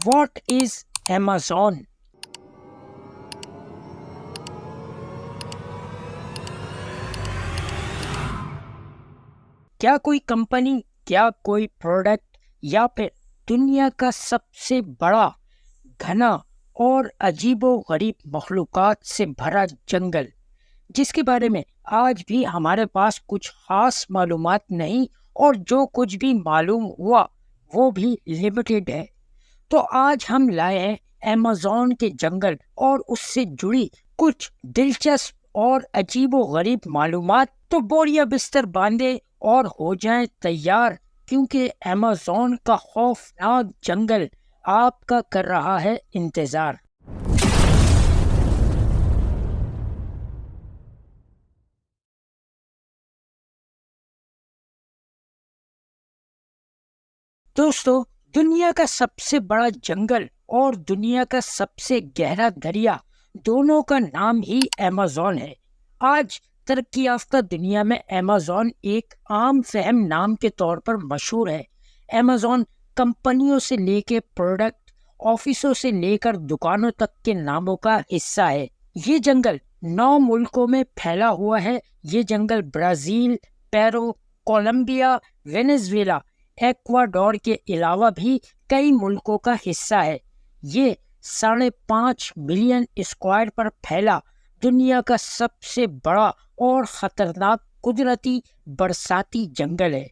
What is Amazon? क्या कोई company, क्या कोई प्रोडक्ट, या फिर दुनिया का सबसे बड़ा, घना और अजीबो गरीब मखलूक़ात से भरा जंगल, जिसके बारे में आज भी हमारे पास कुछ खास मालूमात नहीं, और जो कुछ भी मालूम हुआ वो भी लिमिटेड है। तो आज हम लाए हैं अमेज़न के जंगल और उससे जुड़ी कुछ दिलचस्प और अजीबो गरीब मालूमात। तो बोरिया बिस्तर बांधे और हो जाएं तैयार, क्योंकि अमेज़न का खौफनाक जंगल आपका कर रहा है इंतजार। दोस्तों, दुनिया का सबसे बड़ा जंगल और दुनिया का सबसे गहरा दरिया, दोनों का नाम ही अमेज़न है। आज तरक्की याफ्ता दुनिया में अमेज़न एक आम फहम नाम के तौर पर मशहूर है। अमेज़न कंपनियों से लेकर प्रोडक्ट, ऑफिसों से लेकर दुकानों तक के नामों का हिस्सा है। ये जंगल 9 मुल्कों में फैला हुआ है। ये जंगल Brazil, Peru, Colombia, Venezuela, Ecuador के अलावा भी कई मुल्कों का हिस्सा है। ये 5.5 मिलियन स्क्वायर पर फैला दुनिया का सबसे बड़ा और खतरनाक कुदरती बरसाती जंगल है।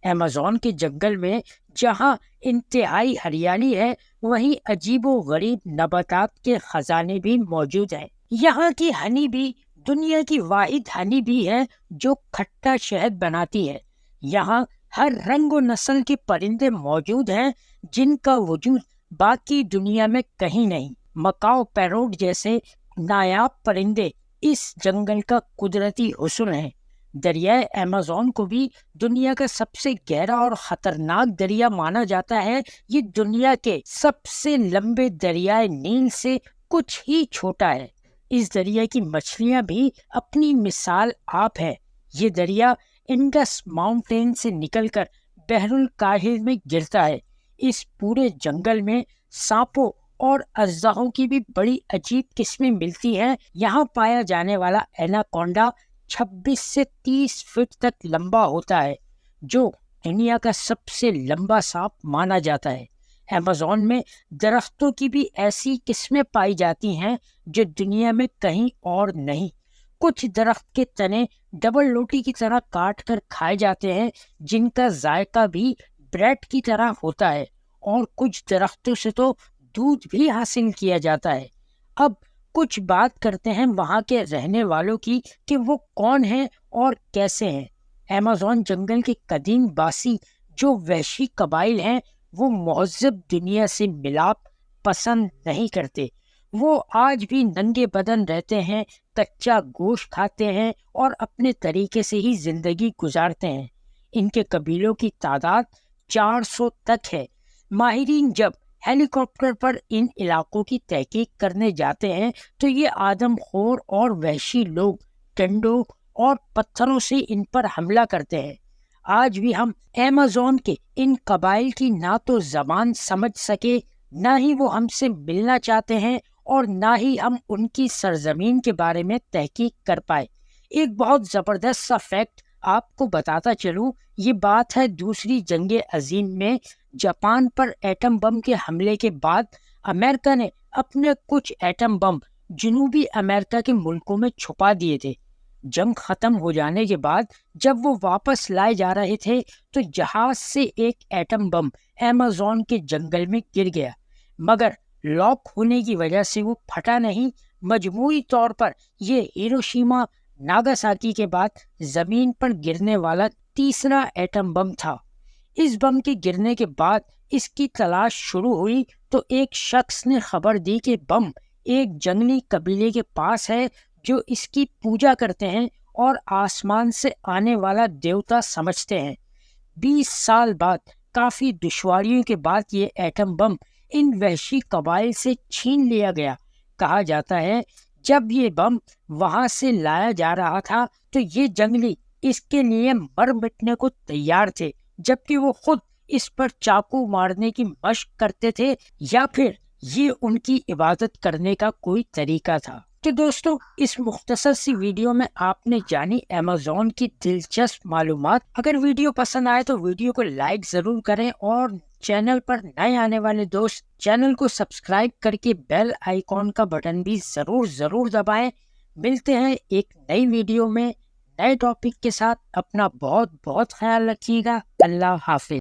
अमेज़न के जंगल में जहां इंतहाई हरियाली है, वहीं अजीबो गरीब नबातात के खजाने भी मौजूद हैं। यहाँ की हनी भी दुनिया की वाहिद हनी भी है जो खट्टा शहद बनाती है। यहाँ हर रंग और नस्ल के परिंदे मौजूद हैं जिनका वजूद बाकी दुनिया में कहीं नहीं। मकाओ पैरोट जैसे नायाब परिंदे इस जंगल का कुदरती हुस्न है। दरियाए अमेज़न को भी दुनिया का सबसे गहरा और खतरनाक दरिया माना जाता है। ये दुनिया के सबसे लंबे दरियाए नील से कुछ ही छोटा है। इस दरिया की मछलियां भी अपनी मिसाल आप है। ये दरिया इंडस माउंटेन से निकलकर बहरुल काहिल में गिरता है। इस पूरे जंगल में सांपों और अजदाहों की भी बड़ी अजीब किस्में मिलती हैं। यहाँ पाया जाने वाला एनाकोंडा 26 से 30 फीट तक लंबा होता है, जो दुनिया का सबसे लंबा सांप माना जाता है। अमेज़न में दरख्तों की भी ऐसी किस्में पाई जाती हैं जो दुनिया में कहीं और नहीं। कुछ दरख्त के तने डबल रोटी की तरह काट कर खाए जाते हैं, जिनका जायका भी ब्रेड की तरह होता है, और कुछ दरख्तों से तो दूध भी हासिल किया जाता है। अब कुछ बात करते हैं वहाँ के रहने वालों की कि वो कौन हैं और कैसे हैं। अमेज़न जंगल के कदीम बासी जो वहशी कबाइल हैं, वो महज़ब दुनिया से मिलाप पसंद नहीं करते। वो आज भी नंगे बदन रहते हैं, कच्चा गोश्त खाते हैं और अपने तरीके से ही जिंदगी गुजारते हैं। इनके कबीलों की तादाद 400 तक है। माहिरीन जब हेलीकॉप्टर पर इन इलाकों की तहकीक करने जाते हैं तो ये आदमखोर और वहशी लोग डंडों और पत्थरों से इन पर हमला करते हैं। आज भी हम अमेज़न के इन कबाइल की ना तो ज़बान समझ सके, ना ही वो हमसे मिलना चाहते हैं, और ना ही हम उनकी सरजमीन के बारे में तहकीक कर पाए। एक बहुत ज़बरदस्त सा फैक्ट आपको बताता चलूँ। ये बात है दूसरी जंग अजीम में जापान पर एटम बम के हमले के बाद अमेरिका ने अपने कुछ एटम बम जनूबी अमेरिका के मुल्कों में छुपा दिए थे। जंग खत्म हो जाने के बाद जब वो वापस लाए जा रहे थे तो जहाज से एक एटम बम अमेज़न के जंगल में गिर गया, मगर लॉक होने की वजह से वो फटा नहीं। मजमूई तौर पर ये हिरोशिमा नागासाकी के बाद जमीन पर गिरने वाला तीसरा एटम बम था। इस बम के गिरने के बाद इसकी तलाश शुरू हुई तो एक शख्स ने खबर दी कि बम एक जंगली कबीले के पास है जो इसकी पूजा करते हैं और आसमान से आने वाला देवता समझते हैं। 20 साल बाद काफी दुश्वारियों के बाद ये एटम बम इन वहशी कबाइल से छीन लिया गया। कहा जाता है जब ये बम वहां से लाया जा रहा था तो ये जंगली इसके लिए मर मिटने को तैयार थे, जबकि वो खुद اس پر چاقو مارنے کی مشق کرتے تھے یا پھر یہ ان کی عبادت کرنے کا کوئی طریقہ تھا؟ تو دوستو، اس مختصر سی ویڈیو میں آپ نے جانی ایمیزون کی دلچسپ معلومات۔ اگر ویڈیو پسند آئے تو ویڈیو کو لائک ضرور کریں، اور چینل پر نئے آنے والے دوست چینل کو سبسکرائب کر کے بیل آئیکن کا بٹن بھی ضرور دبائیں۔ ملتے ہیں ایک نئی ویڈیو میں نئے ٹاپک کے ساتھ۔ اپنا بہت خیال رکھیے گا۔ اللہ حافظ۔